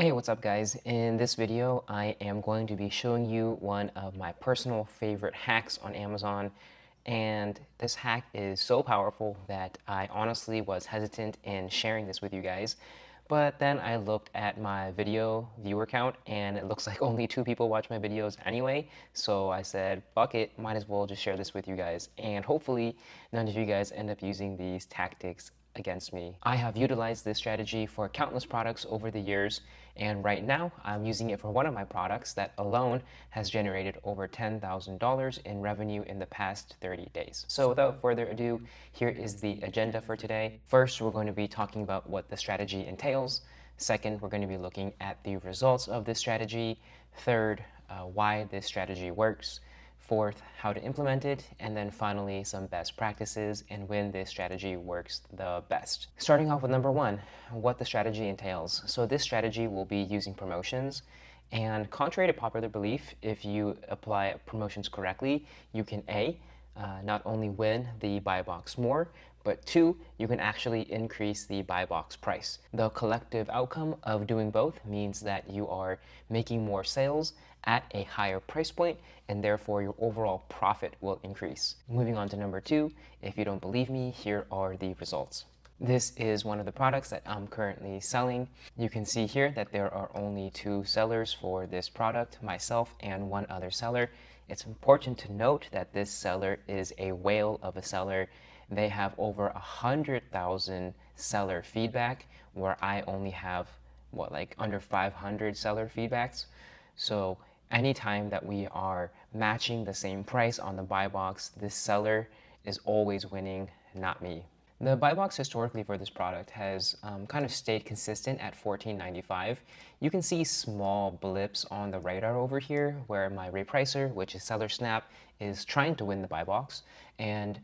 Hey, what's up guys? In this video, I am going to be showing you one of my personal favorite hacks on Amazon. And this hack is so powerful that I honestly was hesitant in sharing this with you guys. But then I looked at my video viewer count and it looks like only 2 people watch my videos anyway. So I said, fuck it, might as well just share this with you guys. And hopefully none of you guys end up using these tactics against me. I have utilized this strategy for countless products over the years, and right now I'm using it for one of my products that alone has generated over $10,000 in revenue in the past 30 days. So without further ado, here is the agenda for today. First, we're going to be talking about what the strategy entails. Second, we're going to be looking at the results of this strategy. Third, why this strategy works. Fourth, how to implement it, and then finally some best practices and when this strategy works the best. Starting off with number one, what the strategy entails. So this strategy will be using promotions, and contrary to popular belief, if you apply promotions correctly, you can not only win the buy box more, but two, you can actually increase the buy box price. The collective outcome of doing both means that you are making more sales at a higher price point, and therefore your overall profit will increase. Moving on to number two, if you don't believe me, here are the results. This is one of the products that I'm currently selling. You can see here that there are only 2 sellers for this product, myself and one other seller. It's important to note that this seller is a whale of a seller. They have over 100,000 seller feedback, where I only have, like under 500 seller feedbacks. So anytime that we are matching the same price on the buy box, this seller is always winning, not me. The buy box historically for this product has kind of stayed consistent at $14.95. You can see small blips on the radar over here where my repricer, which is Seller Snap, is trying to win the buy box, and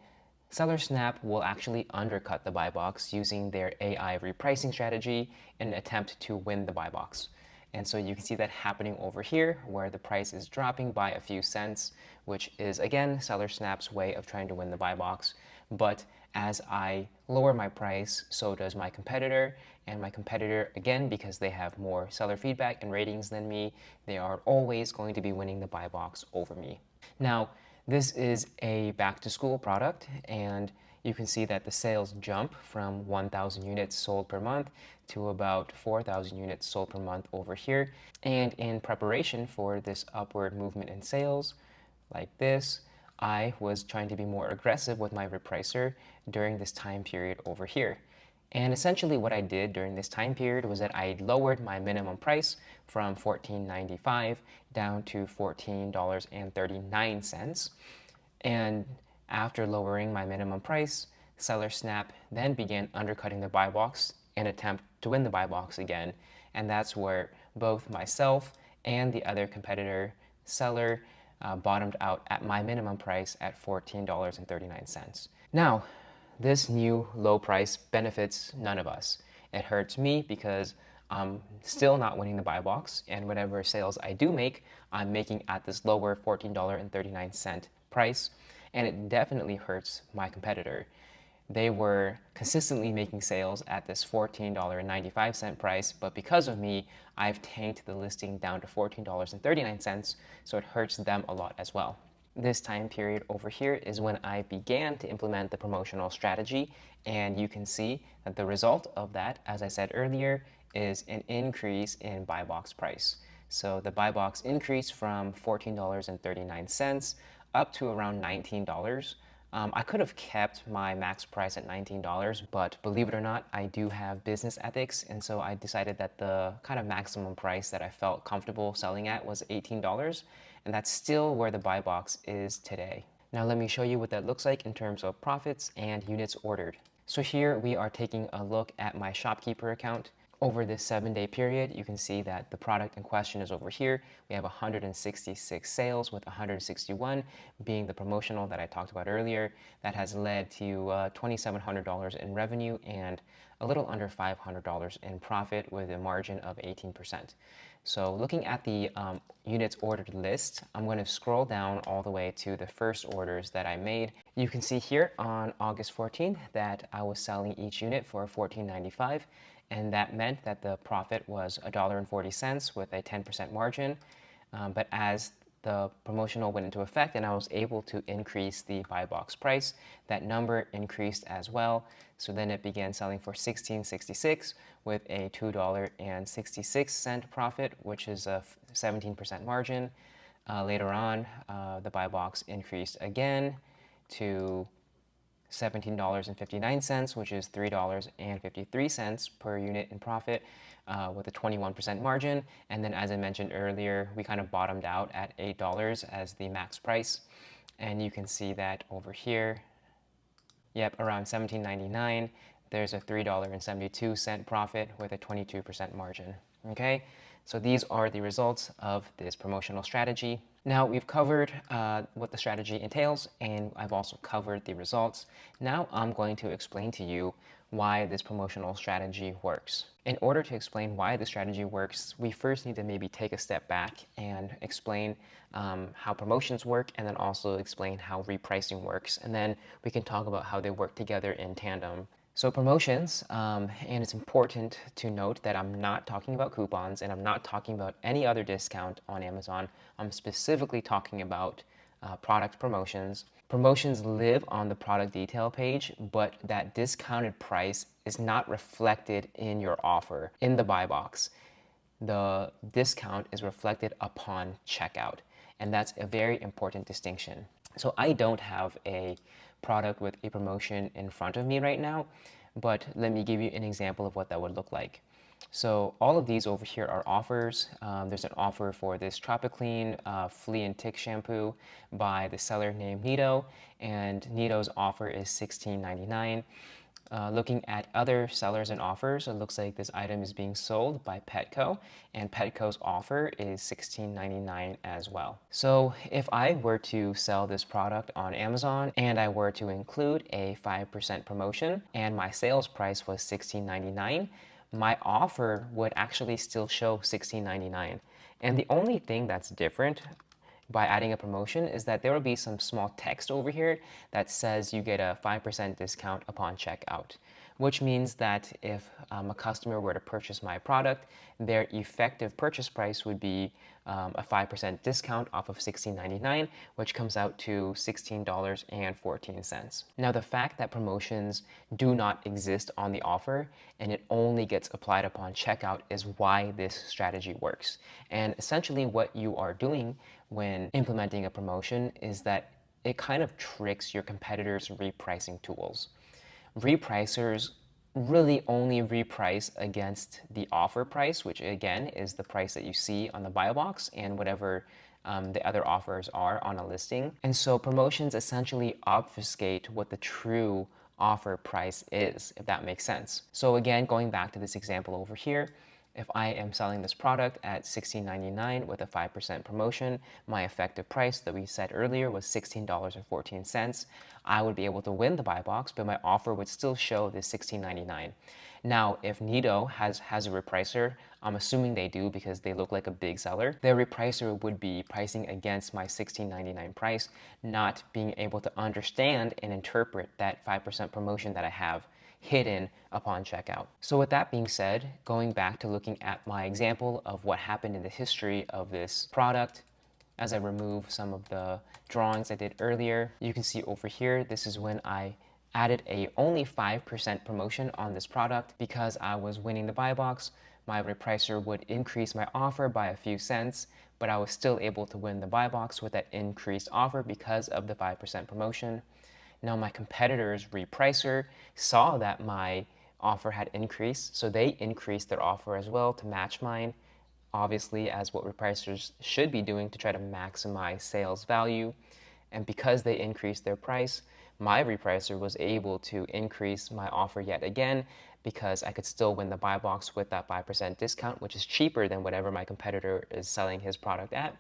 Seller Snap will actually undercut the buy box using their AI repricing strategy in an attempt to win the buy box. And so you can see that happening over here where the price is dropping by a few cents, which is again Seller Snap's way of trying to win the buy box. But as I lower my price, so does my competitor. And my competitor, again, because they have more seller feedback and ratings than me, they are always going to be winning the buy box over me. Now, this is a back to school product, and you can see that the sales jump from 1,000 units sold per month to about 4,000 units sold per month over here. And in preparation for this upward movement in sales, like this, I was trying to be more aggressive with my repricer during this time period over here. And essentially what I did during this time period was that I lowered my minimum price from $14.95 down to $14.39. And after lowering my minimum price, Seller Snap then began undercutting the buy box in an attempt to win the buy box again. And that's where both myself and the other competitor seller bottomed out at my minimum price at $14.39. Now, this new low price benefits none of us. It hurts me because I'm still not winning the buy box, and whatever sales I do make, I'm making at this lower $14.39 price, and it definitely hurts my competitor. They were consistently making sales at this $14.95 price, but because of me, I've tanked the listing down to $14.39, so it hurts them a lot as well. This time period over here is when I began to implement the promotional strategy, and you can see that the result of that, as I said earlier, is an increase in buy box price. So the buy box increased from $14.39 up to around $19. I could have kept my max price at $19, but believe it or not, I do have business ethics, and so I decided that the kind of maximum price that I felt comfortable selling at was $18, and that's still where the buy box is today. Now let me show you what that looks like in terms of profits and units ordered. So here we are taking a look at my shopkeeper account. Over this 7-day period, you can see that the product in question is over here. We have 166 sales, with 161 being the promotional that I talked about earlier. That has led to $2,700 in revenue and a little under $500 in profit, with a margin of 18%. So looking at the units ordered list, I'm going to scroll down all the way to the first orders that I made. You can see here on August 14th that I was selling each unit for $14.95, and that meant that the profit was $1.40 with a 10% margin. But as the promotional went into effect and I was able to increase the buy box price, that number increased as well. So then it began selling for $16.66 with a $2.66 profit, which is a 17% margin. Later on, the buy box increased again to $17.59, which is $3.53 per unit in profit, with a 21% margin. And then, as I mentioned earlier, we kind of bottomed out at $8 as the max price. And you can see that over here, yep, around $17.99, there's a $3.72 profit with a 22% margin. Okay, so these are the results of this promotional strategy. Now we've covered what the strategy entails, and I've also covered the results. Now I'm going to explain to you why this promotional strategy works. In order to explain why the strategy works, we first need to maybe take a step back and explain how promotions work, and then also explain how repricing works. And then we can talk about how they work together in tandem. So promotions, and it's important to note that I'm not talking about coupons and I'm not talking about any other discount on Amazon. I'm specifically talking about product promotions. Promotions live on the product detail page, but that discounted price is not reflected in your offer in the buy box. The discount is reflected upon checkout, and that's a very important distinction. So I don't have a product with a promotion in front of me right now, but let me give you an example of what that would look like. So all of these over here are offers. There's an offer for this Tropiclean flea and tick shampoo by the seller named Nito, and Nito's offer is $16.99. Looking at other sellers and offers, it looks like this item is being sold by Petco, and Petco's offer is $16.99 as well. So if I were to sell this product on Amazon and I were to include a 5% promotion and my sales price was $16.99, my offer would actually still show $16.99. And the only thing that's different by adding a promotion is that there will be some small text over here that says you get a 5% discount upon checkout, which means that if a customer were to purchase my product, their effective purchase price would be a 5% discount off of $16.99, which comes out to $16.14. Now, the fact that promotions do not exist on the offer and it only gets applied upon checkout is why this strategy works. And essentially what you are doing when implementing a promotion is that it kind of tricks your competitors' repricing tools. Repricers really only reprice against the offer price, which again is the price that you see on the buy box and whatever the other offers are on a listing. And so promotions essentially obfuscate what the true offer price is, if that makes sense. So again, going back to this example over here, if I am selling this product at $16.99 with a 5% promotion, my effective price that we said earlier was $16.14. I would be able to win the buy box, but my offer would still show this $16.99. Now, if Nito has a repricer, I'm assuming they do because they look like a big seller, their repricer would be pricing against my $16.99 price, not being able to understand and interpret that 5% promotion that I have hidden upon checkout. So with that being said, going back to looking at my example of what happened in the history of this product, as I remove some of the drawings I did earlier, you can see over here, this is when I added a only 5% promotion on this product. Because I was winning the buy box, my repricer would increase my offer by a few cents, but I was still able to win the buy box with that increased offer because of the 5% promotion. Now my competitor's repricer saw that my offer had increased, so they increased their offer as well to match mine, obviously as what repricers should be doing to try to maximize sales value. And because they increased their price, my repricer was able to increase my offer yet again because I could still win the buy box with that 5% discount, which is cheaper than whatever my competitor is selling his product at.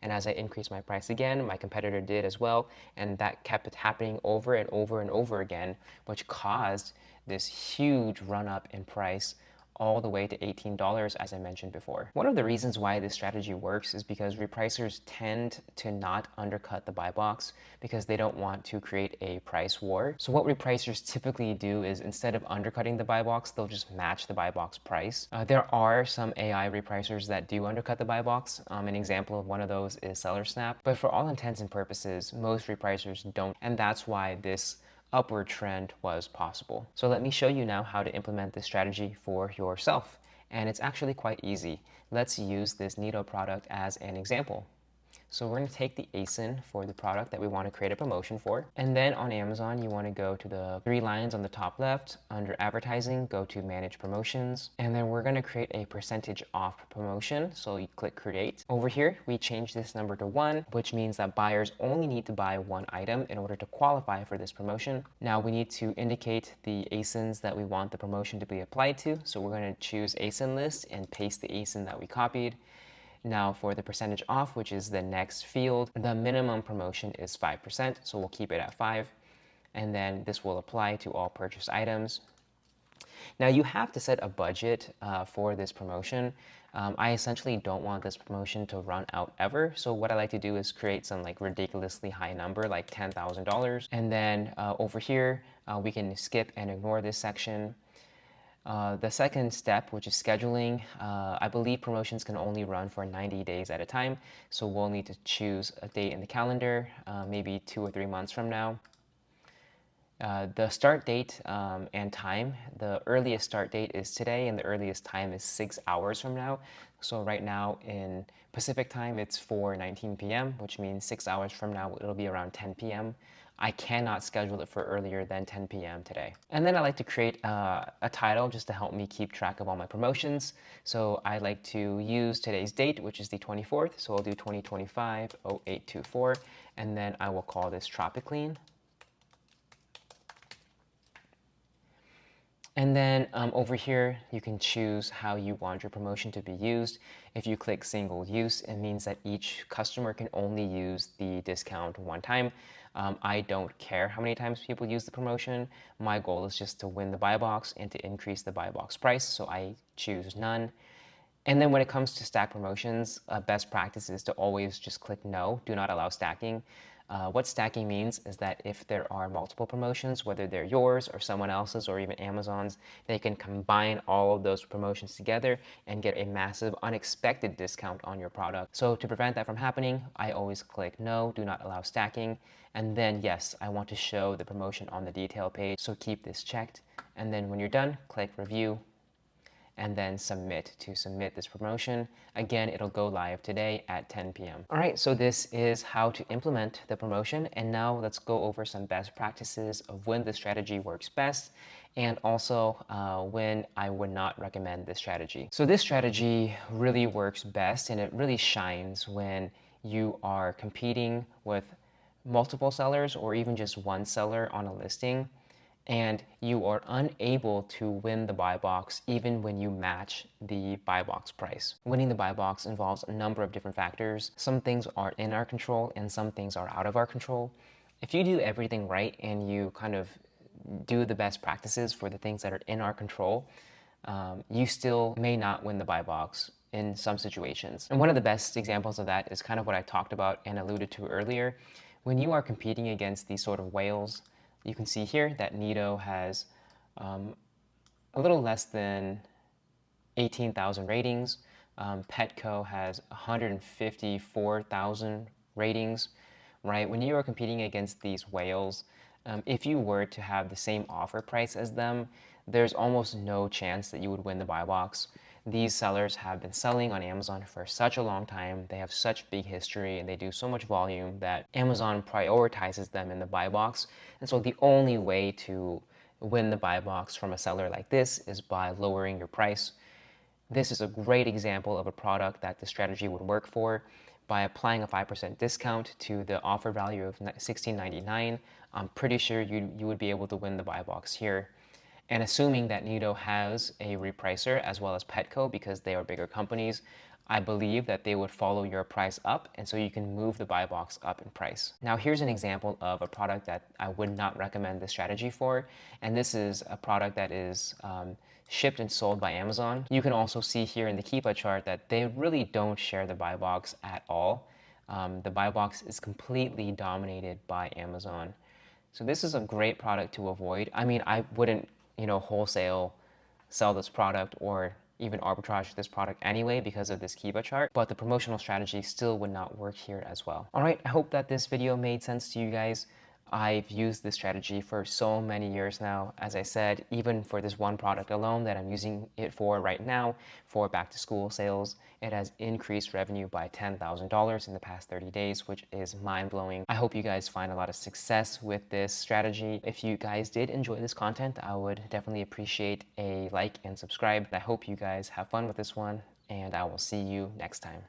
And as I increased my price again, my competitor did as well. And that kept happening over and over and over again, which caused this huge run up in price all the way to $18, as I mentioned before. One of the reasons why this strategy works is because repricers tend to not undercut the buy box because they don't want to create a price war. So what repricers typically do is instead of undercutting the buy box, they'll just match the buy box price. There are some AI repricers that do undercut the buy box. An example of one of those is SellerSnap, but for all intents and purposes, most repricers don't, and that's why this upward trend was possible. So let me show you now how to implement this strategy for yourself. And it's actually quite easy. Let's use this Nido product as an example. So we're going to take the ASIN for the product that we want to create a promotion for. And then on Amazon, you want to go to the 3 lines on the top left. Under advertising, go to manage promotions. And then we're going to create a percentage off promotion. So you click create. Over here, we change this number to 1, which means that buyers only need to buy 1 item in order to qualify for this promotion. Now we need to indicate the ASINs that we want the promotion to be applied to. So we're going to choose ASIN list and paste the ASIN that we copied. Now for the percentage off, which is the next field, the minimum promotion is 5%, so we'll keep it at 5. And then this will apply to all purchased items. Now you have to set a budget for this promotion. I essentially don't want this promotion to run out ever. So what I like to do is create some like ridiculously high number, like $10,000. And then over here, we can skip and ignore this section. The second step, which is scheduling, I believe promotions can only run for 90 days at a time. So we'll need to choose a date in the calendar, maybe 2 or 3 months from now. The start date and time, the earliest start date is today and the earliest time is 6 hours from now. So right now in Pacific time, it's 4:19 p.m., which means 6 hours from now, it'll be around 10 p.m. I cannot schedule it for earlier than 10 p.m. today. And then I like to create a title just to help me keep track of all my promotions. So I like to use today's date, which is the 24th. So I'll do 2025-0824, and then I will call this Tropiclean. And then over here, you can choose how you want your promotion to be used. If you click single use, it means that each customer can only use the discount 1 time. I don't care how many times people use the promotion. My goal is just to win the buy box and to increase the buy box price, so I choose none. And then when it comes to stack promotions, best practice is to always just click no, do not allow stacking. What stacking means is that if there are multiple promotions, whether they're yours or someone else's or even Amazon's, they can combine all of those promotions together and get a massive unexpected discount on your product. So to prevent that from happening, I always click no, do not allow stacking. And then yes, I want to show the promotion on the detail page, so keep this checked. And then when you're done, click review and then submit to submit this promotion. Again, it'll go live today at 10 p.m. All right, so this is how to implement the promotion. And now let's go over some best practices of when the strategy works best and also when I would not recommend this strategy. So this strategy really works best and it really shines when you are competing with multiple sellers or even just one seller on a listing, and you are unable to win the buy box even when you match the buy box price. Winning the buy box involves a number of different factors. Some things are in our control and some things are out of our control. If you do everything right and you kind of do the best practices for the things that are in our control, you still may not win the buy box in some situations. And one of the best examples of that is kind of what I talked about and alluded to earlier. When you are competing against these sort of whales, you can see here that Nido has a little less than 18,000 ratings. Petco has 154,000 ratings, right? When you are competing against these whales, if you were to have the same offer price as them, there's almost no chance that you would win the buy box. These sellers have been selling on Amazon for such a long time. They have such big history and they do so much volume that Amazon prioritizes them in the buy box. And so the only way to win the buy box from a seller like this is by lowering your price. This is a great example of a product that the strategy would work for. By applying a 5% discount to the offer value of $16.99, I'm pretty sure you would be able to win the buy box here. And assuming that Nido has a repricer as well as Petco because they are bigger companies, I believe that they would follow your price up, and so you can move the buy box up in price. Now here's an example of a product that I would not recommend this strategy for, and this is a product that is shipped and sold by Amazon. You can also see here in the Keepa chart that they really don't share the buy box at all. The buy box is completely dominated by Amazon. So this is a great product to avoid. I mean, I wouldn't, wholesale sell this product or even arbitrage this product anyway because of this Kiva chart, but the promotional strategy still would not work here as well. All right, I hope that this video made sense to you guys. I've used this strategy for so many years now. As I said, even for this one product alone that I'm using it for right now for back to school sales, it has increased revenue by $10,000 in the past 30 days, which is mind blowing. I hope you guys find a lot of success with this strategy. If you guys did enjoy this content, I would definitely appreciate a like and subscribe. I hope you guys have fun with this one, and I will see you next time.